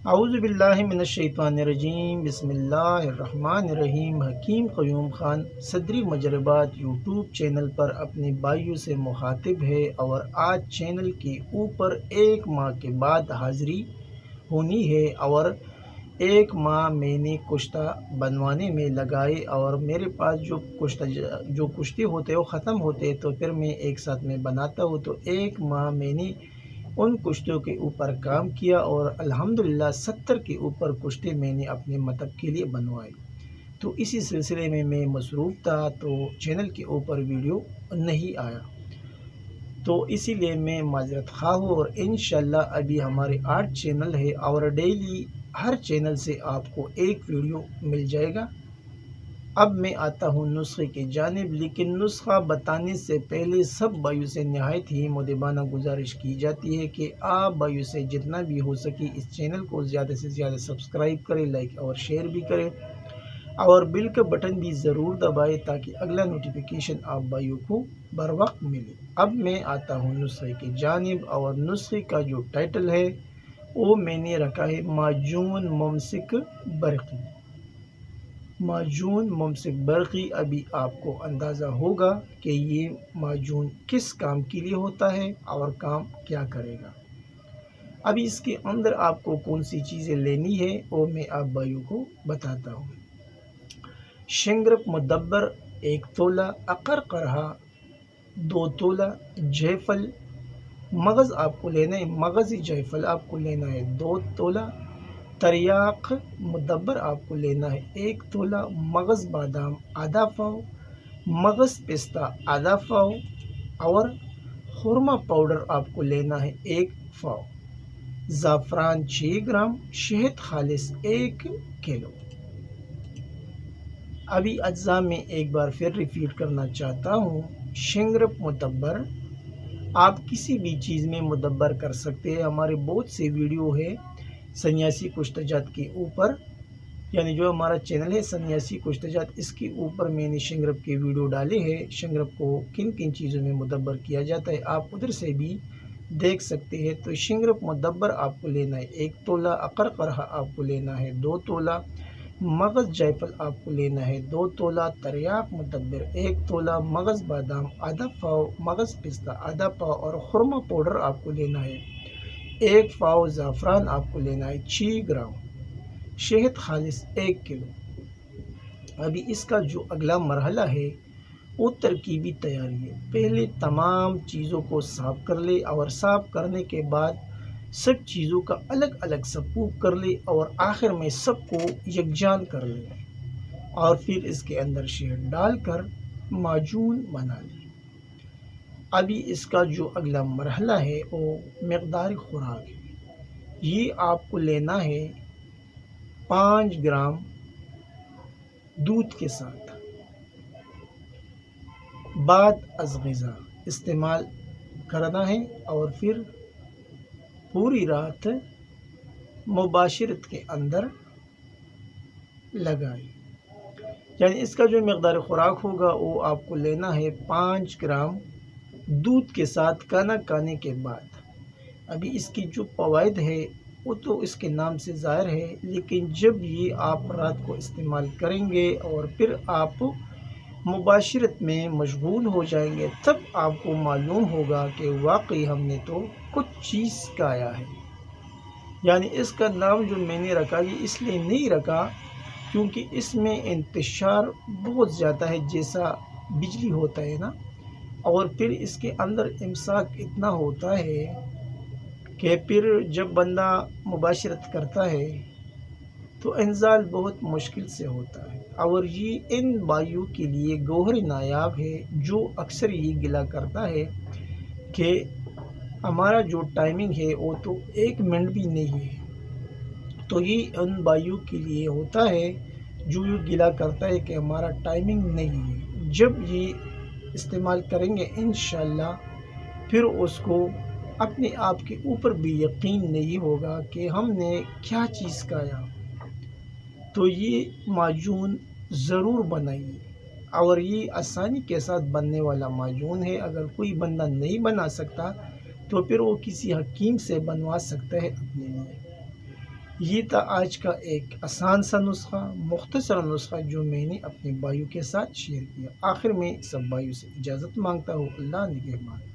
اعوذ باللہ من الشیطان الرجیم، بسم اللہ الرحمن الرحیم۔ حکیم قیوم خان صدری مجربات یوٹیوب چینل پر اپنے بھائیوں سے مخاطب ہے اور آج چینل کے اوپر 1 ماہ کے بعد حاضری ہونی ہے اور 1 ماہ میں نے کشتہ بنوانے میں لگائے اور میرے پاس جو کشتے ہوتے ہیں وہ ختم ہوتے تو پھر میں ایک ساتھ میں بناتا ہوں، تو 1 ماہ میں نے ان کشتوں کے اوپر کام کیا اور الحمدللہ 70 کے اوپر کشتے میں نے اپنے مطلب کے لیے بنوائے۔ تو اسی سلسلے میں مصروف تھا تو چینل کے اوپر ویڈیو نہیں آیا، تو اسی لیے میں معذرت خواہ ہوں۔ اور انشاءاللہ ابھی ہمارے 8 چینل ہے اور ڈیلی ہر چینل سے آپ کو ایک ویڈیو مل جائے گا۔ اب میں آتا ہوں نسخے کی جانب، لیکن نسخہ بتانے سے پہلے سب بھائیوں سے نہایت ہی مؤدبانہ گزارش کی جاتی ہے کہ آپ بھائیوں سے جتنا بھی ہو سکے اس چینل کو زیادہ سے زیادہ سبسکرائب کریں، لائک اور شیئر بھی کریں اور بیل کا بٹن بھی ضرور دبائیں تاکہ اگلا نوٹیفیکیشن آپ بھائیوں کو بر وقت ملے۔ اب میں آتا ہوں نسخے کی جانب اور نسخے کا جو ٹائٹل ہے وہ میں نے رکھا ہے معجون ممسک برقی۔ معجون ممسک برقی، ابھی آپ کو اندازہ ہوگا کہ یہ معجون کس کام کے لیے ہوتا ہے اور کام کیا کرے گا۔ ابھی اس کے اندر آپ کو کون سی چیزیں لینی ہے وہ میں آپ بھائیوں کو بتاتا ہوں۔ شنگرپ مدبر 1 تولہ، عقر قرہا 2 تولہ، جیفل مغز آپ کو لینا ہے، مغزی جیفل آپ کو لینا ہے 2 تولہ، تریاق مدبر آپ کو لینا ہے 1 تولہ، مغز بادام آدھا پاؤ، مغز پستہ آدھا پاؤ اور خورما پاؤڈر آپ کو لینا ہے 1 پاؤ، زعفران 6 گرام، شہد خالص 1 کلو۔ ابھی اجزاء میں ایک بار پھر ریپیٹ کرنا چاہتا ہوں۔ شنگرپ مدبر آپ کسی بھی چیز میں مدبر کر سکتے ہیں، ہمارے بہت سے ویڈیو ہے سنیاسی کشتہ جات کے اوپر، یعنی جو ہمارا چینل ہے سنیاسی کشتہ جات، اس کے اوپر میں نے شنگرپ کے ویڈیو ڈالے ہیں، شنگرپ کو کن کن چیزوں میں مدبر کیا جاتا ہے آپ ادھر سے بھی دیکھ سکتے ہیں۔ تو شنگرپ مدبر آپ کو لینا ہے 1 تولہ، عقر قرہا آپ کو لینا ہے 2 تولہ، مغز جیفل آپ کو لینا ہے 2 تولہ، تریاق مدبر 1 تولہ، مغز بادام آدھا پاؤ، مغز پستہ آدھا پاؤ اور خورما پاؤڈر آپ کو لینا ہے 1 پاؤ، زعفران آپ کو لینا ہے 6 گرام، شہد خالص 1 کلو۔ ابھی اس کا جو اگلا مرحلہ ہے وہ ترکیبی تیاری ہے۔ پہلے تمام چیزوں کو صاف کر لے اور صاف کرنے کے بعد سب چیزوں کا الگ الگ سپوک کر لے اور آخر میں سب کو یکجان کر لے اور پھر اس کے اندر شہد ڈال کر معجون بنا لے۔ ابھی اس کا جو اگلا مرحلہ ہے وہ مقدار خوراک ہے۔ یہ آپ کو لینا ہے 5 گرام دودھ کے ساتھ بعد از غذا استعمال کرنا ہے اور پھر پوری رات مباشرت کے اندر لگائے۔ یعنی اس کا جو مقدار خوراک ہوگا وہ آپ کو لینا ہے 5 گرام دودھ کے ساتھ کھانا کھانے کے بعد۔ ابھی اس کی جو فوائد ہے وہ تو اس کے نام سے ظاہر ہے، لیکن جب یہ آپ رات کو استعمال کریں گے اور پھر آپ مباشرت میں مشغول ہو جائیں گے تب آپ کو معلوم ہوگا کہ واقعی ہم نے تو کچھ چیز کھایا ہے۔ یعنی اس کا نام جو میں نے رکھا یہ اس لیے نہیں رکھا کیونکہ اس میں انتشار بہت زیادہ ہے، جیسا بجلی ہوتا ہے نا، اور پھر اس کے اندر امساک اتنا ہوتا ہے کہ پھر جب بندہ مباشرت کرتا ہے تو انزال بہت مشکل سے ہوتا ہے۔ اور یہ ان بھائیوں کے لیے گوہر نایاب ہے جو اکثر یہ گلا کرتا ہے کہ ہمارا جو ٹائمنگ ہے وہ تو 1 منٹ بھی نہیں ہے، تو یہ ان بھائیوں کے لیے ہوتا ہے جو یہ گلا کرتا ہے کہ ہمارا ٹائمنگ نہیں ہے۔ جب یہ استعمال کریں گے انشاءاللہ پھر اس کو اپنے آپ کے اوپر بھی یقین نہیں ہوگا کہ ہم نے کیا چیز کھایا۔ تو یہ معجون ضرور بنائیے اور یہ آسانی کے ساتھ بننے والا معجون ہے۔ اگر کوئی بندہ نہیں بنا سکتا تو پھر وہ کسی حکیم سے بنوا سکتا ہے اپنے لیے۔ یہ تھا آج کا ایک آسان سا نسخہ، مختصر نسخہ جو میں نے اپنے بھائیوں کے ساتھ شیئر کیا۔ آخر میں سب بھائیوں سے اجازت مانگتا ہوں۔ اللہ نگہبان۔